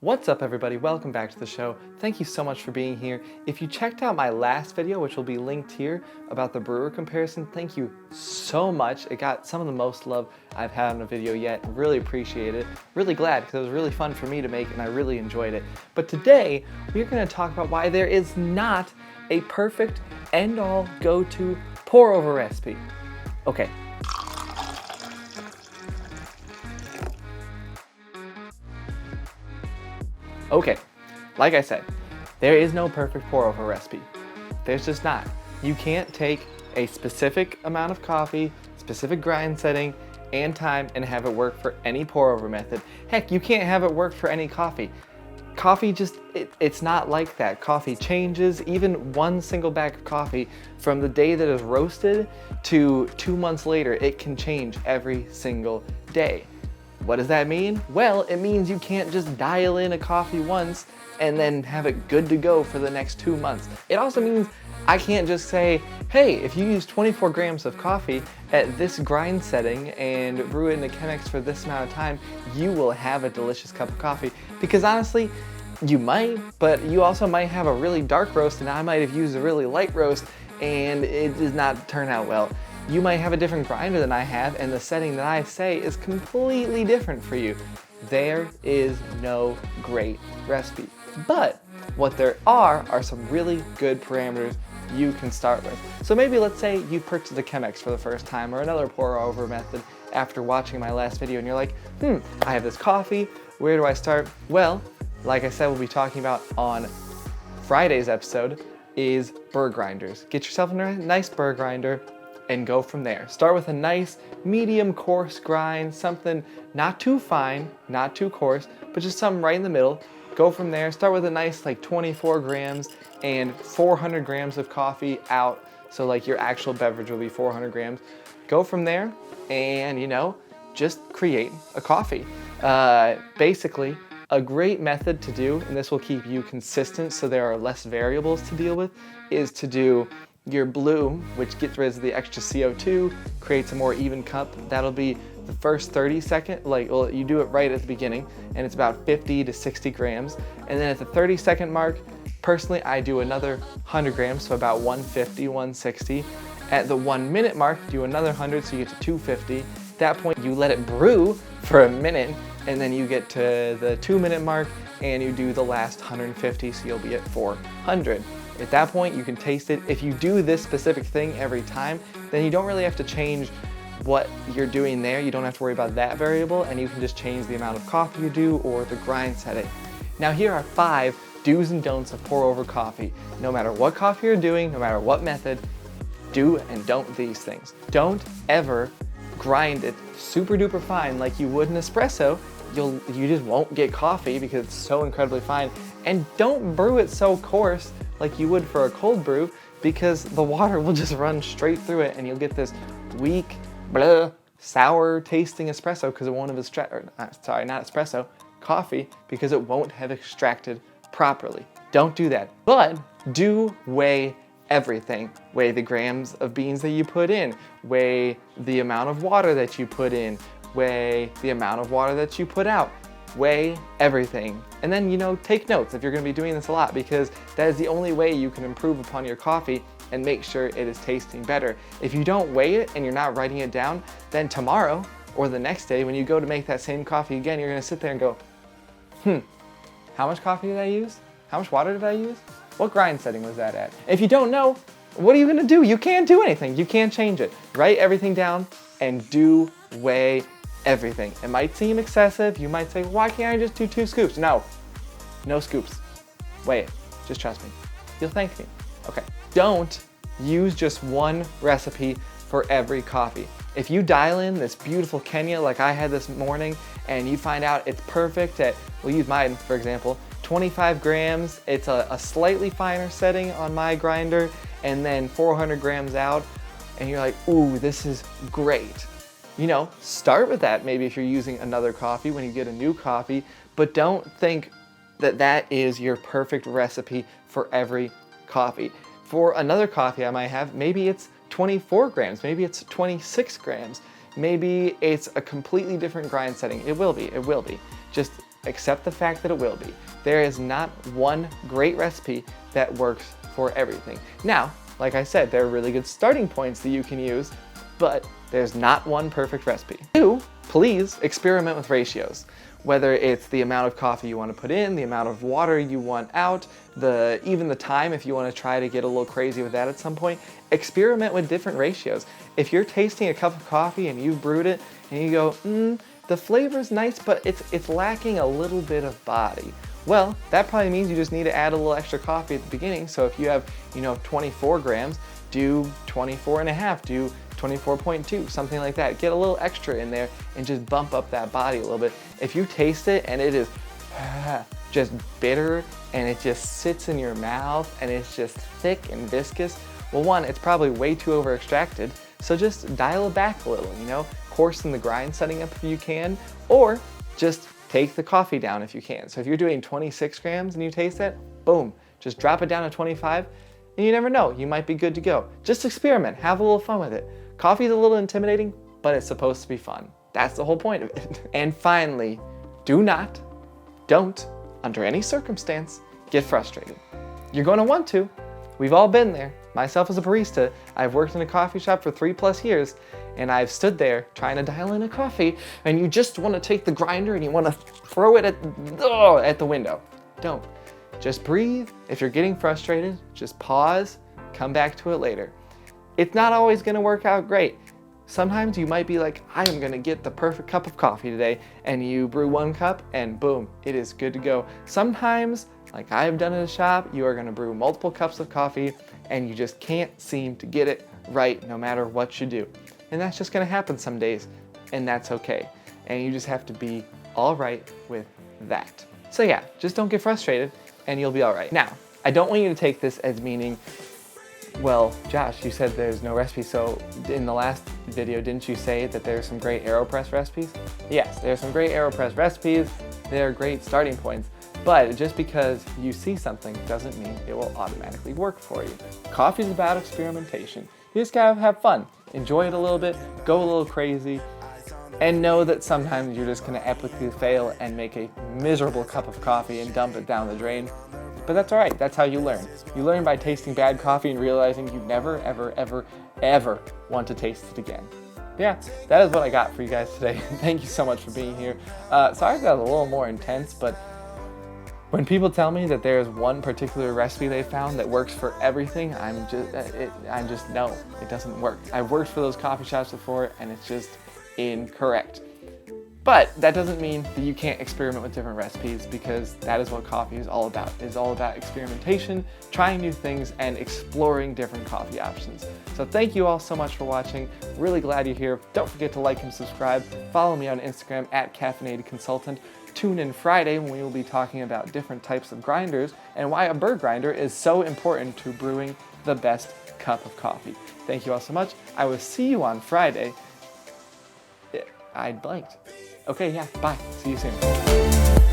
What's up everybody, welcome back to the show. Thank you so much for being here. If you checked out my last video, which will be linked here, about the brewer comparison, thank you so much. It got some of the most love I've had on a video yet. Really appreciate it. Really glad because it was really fun for me to make and I really enjoyed it. But today, we're going to talk about why there is not a perfect end-all go-to pour-over recipe. Okay. Okay, like I said, there is no perfect pour-over recipe. There's just not. You can't take a specific amount of coffee, specific grind setting, and time and have it work for any pour-over method. Heck, you can't have it work for any coffee. Coffee just, it's not like that. Coffee changes. Even one single bag of coffee from the day that is roasted to 2 months later, it can change every single day. What does that mean? Well, it means you can't just dial in a coffee once and then have it good to go for the next 2 months. It also means I can't just say, hey, if you use 24 grams of coffee at this grind setting and brew it in a Chemex for this amount of time, you will have a delicious cup of coffee. Because honestly, you might, but you also might have a really dark roast and I might have used a really light roast and it does not turn out well. You might have a different grinder than I have and the setting that I say is completely different for you. There is no great recipe. But what there are some really good parameters you can start with. So maybe let's say you purchased a Chemex for the first time or another pour over method after watching my last video and you're like, I have this coffee, where do I start? Well, like I said, we'll be talking about on Friday's episode is burr grinders. Get yourself a nice burr grinder and go from there. Start with a nice medium coarse grind, something not too fine, not too coarse, but just something right in the middle. Go from there, start with a nice like 24 grams and 400 grams of coffee out. So like your actual beverage will be 400 grams. Go from there and just create a coffee. Basically, a great method to do, and this will keep you consistent so there are less variables to deal with, is to do your bloom, which gets rid of the extra CO2, creates a more even cup. That'll be the first 30 seconds, you do it right at the beginning, and it's about 50 to 60 grams. And then at the 30-second mark, personally, I do another 100 grams, so about 150, 160. At the 1 minute mark, do another 100, so you get to 250. At that point, you let it brew for a minute, and then you get to the 2 minute mark, and you do the last 150, so you'll be at 400. At that point, you can taste it. If you do this specific thing every time, then you don't really have to change what you're doing there. You don't have to worry about that variable, and you can just change the amount of coffee you do or the grind setting. Now here are 5 do's and don'ts of pour over coffee. No matter what coffee you're doing, no matter what method, do and don't these things. Don't ever grind it super duper fine like you would an espresso. You just won't get coffee because it's so incredibly fine. And don't brew it so coarse like you would for a cold brew, because the water will just run straight through it and you'll get this weak, sour tasting espresso because it won't have coffee, because it won't have extracted properly. Don't do that. But do weigh everything. Weigh the grams of beans that you put in, weigh the amount of water that you put in, weigh the amount of water that you put out. Weigh everything. And then, take notes if you're gonna be doing this a lot, because that is the only way you can improve upon your coffee and make sure it is tasting better. If you don't weigh it and you're not writing it down, then tomorrow or the next day when you go to make that same coffee again, you're gonna sit there and go, how much coffee did I use? How much water did I use? What grind setting was that at? If you don't know, what are you gonna do? You can't do anything. You can't change it. Write everything down and do weigh everything. It might seem excessive. You might say, why can't I just do 2 scoops? No scoops. Weigh it. Just trust me. You'll thank me. Okay. Don't use just one recipe for every coffee. If you dial in this beautiful Kenya like I had this morning and you find out it's perfect at, we'll use mine for example, 25 grams, it's a slightly finer setting on my grinder, and then 400 grams out, and you're like, ooh, this is great. Start with that maybe if you're using another coffee when you get a new coffee, but don't think that that is your perfect recipe for every coffee. For another coffee I might have, maybe it's 24 grams, maybe it's 26 grams, maybe it's a completely different grind setting. It will be. Just accept the fact that it will be. There is not one great recipe that works for everything. Now, like I said, there are really good starting points that you can use, but there's not one perfect recipe. 2, please experiment with ratios. Whether it's the amount of coffee you want to put in, the amount of water you want out, even the time if you want to try to get a little crazy with that at some point, experiment with different ratios. If you're tasting a cup of coffee and you've brewed it and you go, the flavor's nice, but it's lacking a little bit of body. Well, that probably means you just need to add a little extra coffee at the beginning. So if you have, 24 grams, do 24.5, do 24.2, something like that. Get a little extra in there and just bump up that body a little bit. If you taste it and it is just bitter and it just sits in your mouth and it's just thick and viscous, well, one, it's probably way too over extracted. So just dial it back a little, coarsen the grind setting up if you can, or just take the coffee down if you can. So if you're doing 26 grams and you taste it, boom, just drop it down to 25, and you never know, you might be good to go. Just experiment, have a little fun with it. Coffee's a little intimidating, but it's supposed to be fun. That's the whole point of it. And finally, don't, under any circumstance, get frustrated. You're going to want to. We've all been there. Myself as a barista, I've worked in a coffee shop for 3+ years, and I've stood there trying to dial in a coffee, and you just want to take the grinder and you want to throw it at the window. Don't. Just breathe. If you're getting frustrated, just pause, come back to it later. It's not always going to work out great. Sometimes you might be like, I am going to get the perfect cup of coffee today, and you brew 1 cup and boom, it is good to go. Sometimes, like I've done in a shop, you are going to brew multiple cups of coffee and you just can't seem to get it right no matter what you do. And that's just going to happen some days, and that's okay. And you just have to be all right with that. So yeah, just don't get frustrated and you'll be all right. Now, I don't want you to take this as meaning, well, Josh, you said there's no recipe, so in the last video, didn't you say that there's some great AeroPress recipes? Yes, there's some great AeroPress recipes. They're great starting points, but just because you see something doesn't mean it will automatically work for you. Coffee's about experimentation. You just gotta have fun. Enjoy it a little bit, go a little crazy, and know that sometimes you're just gonna epically fail and make a miserable cup of coffee and dump it down the drain. But that's all right, that's how you learn. You learn by tasting bad coffee and realizing you never, ever, ever, ever want to taste it again. Yeah, that is what I got for you guys today. Thank you so much for being here. Sorry that was a little more intense, but when people tell me that there's one particular recipe they found that works for everything, I'm just no, it doesn't work. I've worked for those coffee shops before and it's just incorrect. But that doesn't mean that you can't experiment with different recipes, because that is what coffee is all about. It's all about experimentation, trying new things, and exploring different coffee options. So thank you all so much for watching. Really glad you're here. Don't forget to like and subscribe. Follow me on Instagram @CaffeinatedConsultant. Tune in Friday when we will be talking about different types of grinders and why a burr grinder is so important to brewing the best cup of coffee. Thank you all so much. I will see you on Friday. I blanked. Okay, yeah, bye. See you soon.